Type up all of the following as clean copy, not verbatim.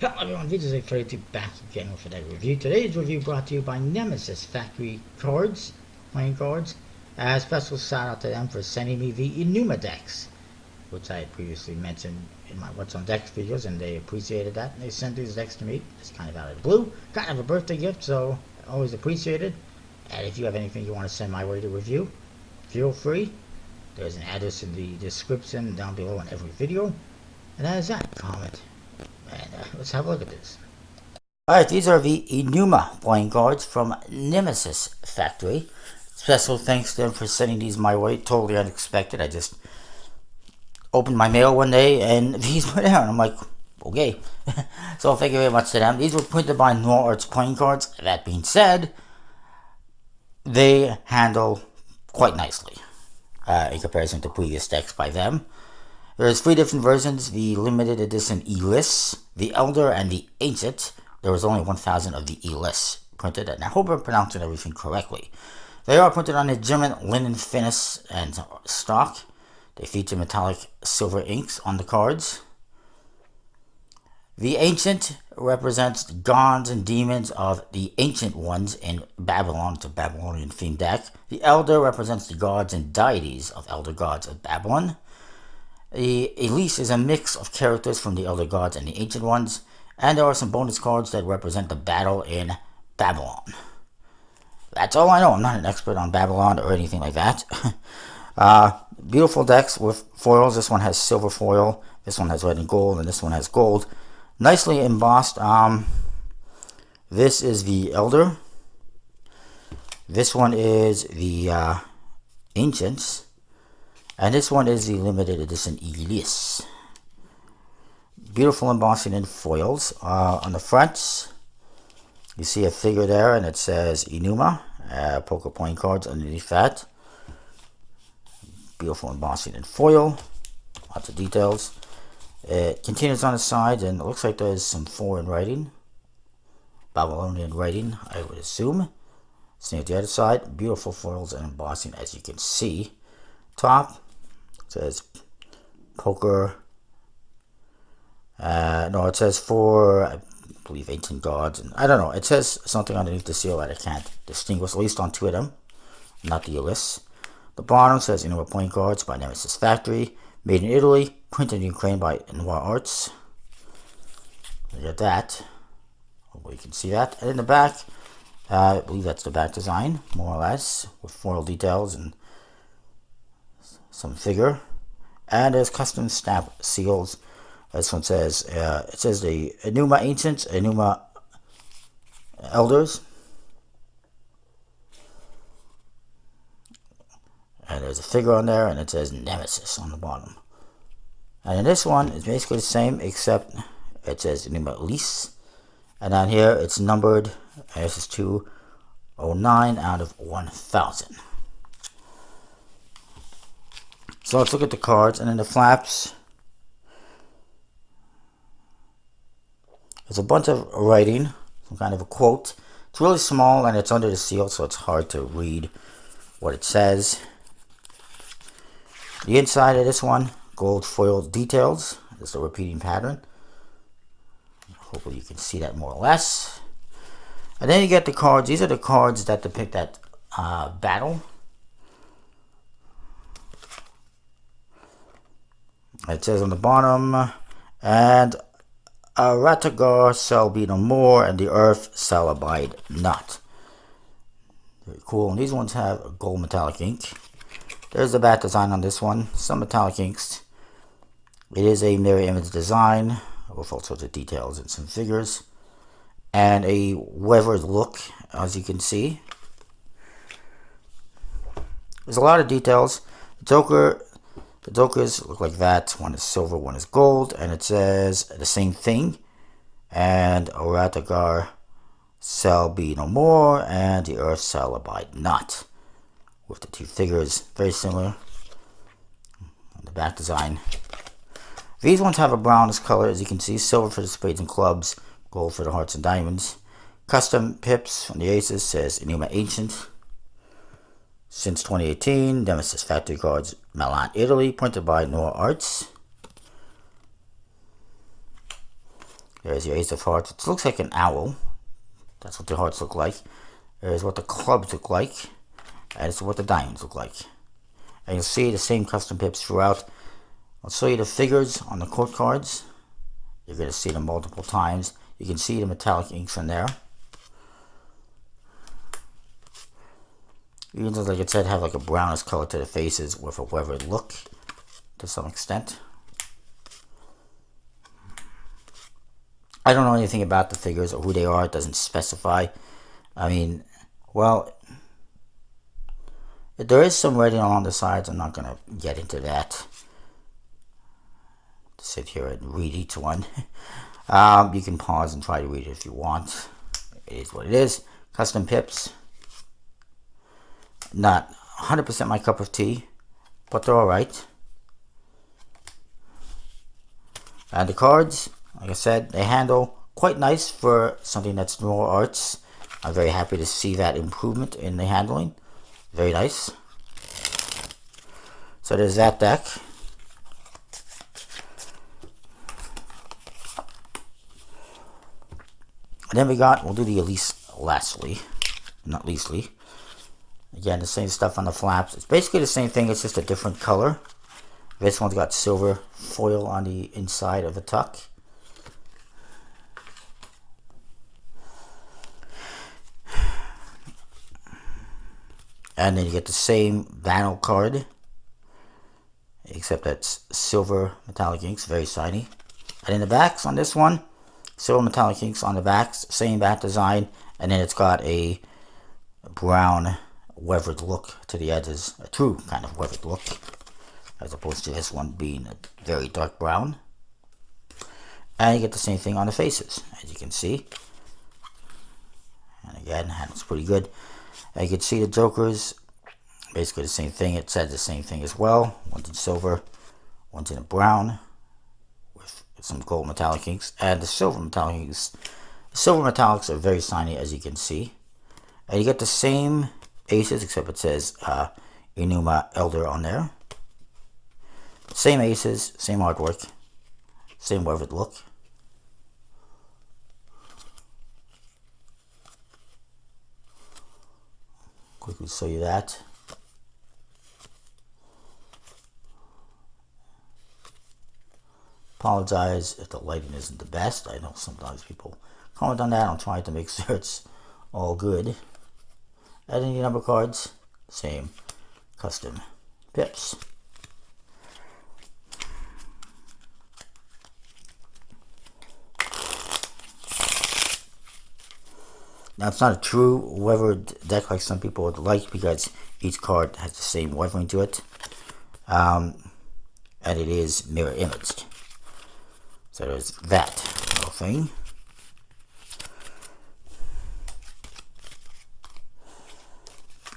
Hello everyone, Vijay 32 back again with another review. Today's review brought to you by Nemesis Factory Cards, playing cards. A special shout out to them for sending me the Enuma decks, which I had previously mentioned in my What's on Decks videos, and they appreciated that. And they sent these decks to me, just kind of out of the blue. Kind of a birthday gift, so always appreciated. And if you have anything you want to send my way to review, feel free. There's an address in the description down below on every video. And that is that. Comment. And let's have a look at this. Alright, these are the Enuma playing cards from Nemesis Factory. Special thanks to them for sending these my way. Totally unexpected. I just opened my mail one day and these were there. And I'm like, okay. So thank you very much to them. These were printed by Noir Arts playing cards. That being said, they handle quite nicely in comparison to previous decks by them. There's 3 different versions: the limited edition E-list, the Elder, and the Ancient. There was only 1,000 of the E-list printed, and I hope I'm pronouncing everything correctly. They are printed on a German linen finish and stock. They feature metallic silver inks on the cards. The Ancient represents the gods and demons of the ancient ones in Babylon. It's a Babylonian themed deck. The Elder represents the gods and deities of elder gods of Babylon. The Elise is a mix of characters from the Elder Gods and the Ancient Ones, and there are some bonus cards that represent the battle in Babylon. That's all I know. I'm not an expert on Babylon or anything like that. Beautiful decks with foils. This one has silver foil, this one has red and gold, and this one has gold. Nicely embossed. This is the Elder. This one is the Ancients. And this one is the limited edition Elise. Beautiful embossing in foils. On the front, you see a figure there, and it says Enuma. Poker playing cards underneath that. Beautiful embossing in foil. Lots of details. It continues on the side, and it looks like there's some foreign writing. Babylonian writing, I would assume. Same at the other side. Beautiful foils and embossing, as you can see. Top says poker. No, it says for, I believe, ancient gods, and I don't know. It says something underneath the seal that I can't distinguish, at least on 2 of them, not the list. The bottom says Enuma playing cards by Nemesis Factory, made in Italy, printed in Ukraine by Noir Arts. Look at that. Hopefully you can see that. And in the back, I believe that's the back design, more or less, with foil details and some figure, and there's custom stamp seals. This one says it says the Enuma Ancients, Enuma Elders, and there's a figure on there, and it says Nemesis on the bottom. And in this one, it's basically the same, except it says Enuma Elise, and down here it's numbered. And this is 209 out of 1,000. So let's look at the cards, and in the flaps, there's a bunch of writing, some kind of a quote. It's really small, and it's under the seal, so it's hard to read what it says. The inside of this one, gold foil details. Just a repeating pattern. Hopefully you can see that more or less. And then you get the cards. These are the cards that depict that battle. It says on the bottom, and Ratagar shall be no more, and the earth shall abide not. Very cool. And these ones have gold metallic ink. There's the back design on this one. Some metallic inks. It is a mirror image design with all sorts of details and some figures. And a weathered look, as you can see. There's a lot of details. The Jokers look like that. One is silver, one is gold, and it says the same thing. And Ratagar shall be no more, and the earth shall abide not. With the 2 figures, very similar. The back design. These ones have a brownish color, as you can see. Silver for the spades and clubs, gold for the hearts and diamonds. Custom pips on the aces says Enuma Ancient. Since 2018, Nemesis Factory Cards, Milan, Italy, printed by Noir Arts. There's your Ace of Hearts. It looks like an owl. That's what the hearts look like. There's what the clubs look like. And it's what the diamonds look like. And you'll see the same custom pips throughout. I'll show you the figures on the court cards. You're going to see them multiple times. You can see the metallic inks in there. Even though, like I said, have like a brownish color to the faces with a weathered look to some extent. I don't know anything about the figures or who they are. It doesn't specify. I mean, well, there is some writing along the sides. I'm not going to get into that. To sit here and read each one. You can pause and try to read it if you want. It is what it is. Custom pips. Not 100% my cup of tea, but they're alright. And the cards, like I said, they handle quite nice for something that's Noir Arts. I'm very happy to see that improvement in the handling. Very nice. So there's that deck. And then we'll do the lastly, not leastly. Again, the same stuff on the flaps. It's basically the same thing, it's just a different color. This one's got silver foil on the inside of the tuck. And then you get the same vinyl card, except that's silver metallic inks, very shiny. And in the backs on this one, silver metallic inks on the backs, same back design, and then it's got a brown weathered look to the edges, a true kind of weathered look, as opposed to this one being a very dark brown. And you get the same thing on the faces, as you can see. And again, handles pretty good. And you can see the Jokers, basically the same thing. It says the same thing as well. One's in silver, one's in a brown, with some gold metallic inks. And the silver metallic inks, the silver metallics are very shiny, as you can see. And you get the same aces, except it says Enuma Elder on there. Same aces, same artwork, same weathered look. Quickly show you that. Apologize if the lighting isn't the best. I know sometimes people comment on that. I'm trying to make sure it's all good. And then the number cards, same custom pips. Now it's not a true weathered deck like some people would like, because each card has the same weathering to it. And it is mirror imaged. So there's that little thing.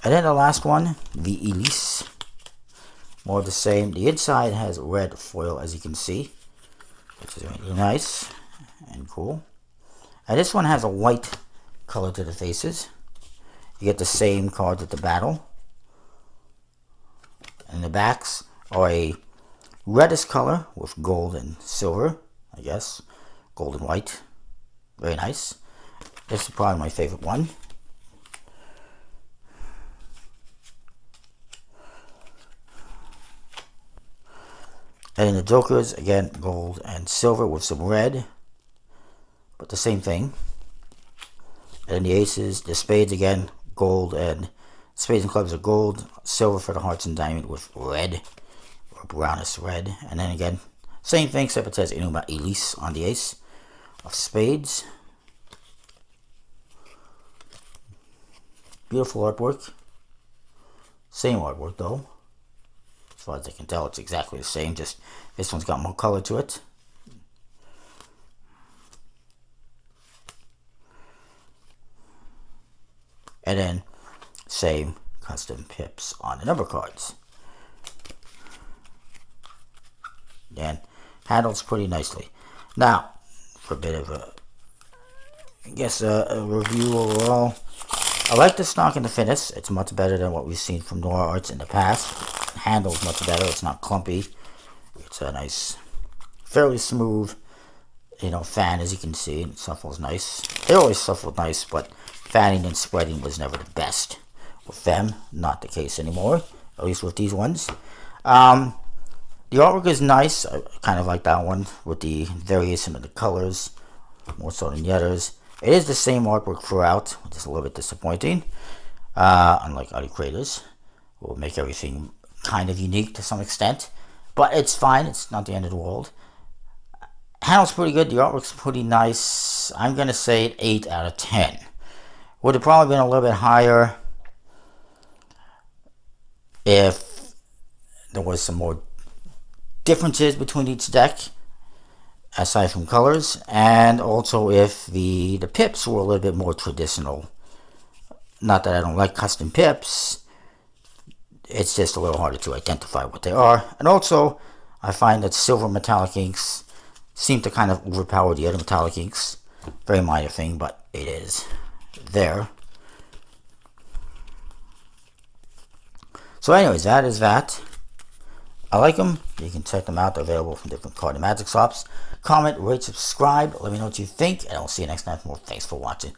And then the last one, the Elise. More of the same. The inside has red foil, as you can see, which is really nice and cool. And this one has a white color to the faces. You get the same cards at the battle. And the backs are a reddish color with gold and silver, I guess. Gold and white. Very nice. This is probably my favorite one. And in the Jokers, again, gold and silver with some red, but the same thing. And in the Aces, the Spades, again, gold, and Spades and Clubs are gold, silver for the Hearts and Diamond with red, or brownish red. And then again, same thing, except it says Enuma Elise on the Ace of Spades. Beautiful artwork. Same artwork, though. As far as I can tell, it's exactly the same, just this one's got more color to it. And then, same custom pips on the number cards. And handles pretty nicely. Now, for a bit of a, I guess, a review overall. I like the stock and the finish. It's much better than what we've seen from Noir Arts in the past. It handles much better. It's not clumpy. It's a nice, fairly smooth you know, fan, as you can see. It shuffles nice. They always shuffled nice, but fanning and spreading was never the best. With them, not the case anymore, at least with these ones. The artwork is nice. I kind of like that one with the variation of the colors, more so than the others. It is the same artwork throughout, which is a little bit disappointing. Unlike other creators, will make everything kind of unique to some extent, but it's fine. It's not the end of the world. Handle's pretty good. The artwork's pretty nice. I'm gonna say an 8 out of 10. Would have probably been a little bit higher if there was some more differences between each deck, aside from colors, and also if the pips were a little bit more traditional. Not that I don't like custom pips, it's just a little harder to identify what they are. And also, I find that silver metallic inks seem to kind of overpower the other metallic inks. Very minor thing, but it is there. So anyways, that is that. I like them. You can check them out. They're available from different card and magic shops. Comment, rate, subscribe. Let me know what you think, and I'll see you next time for more. Thanks for watching.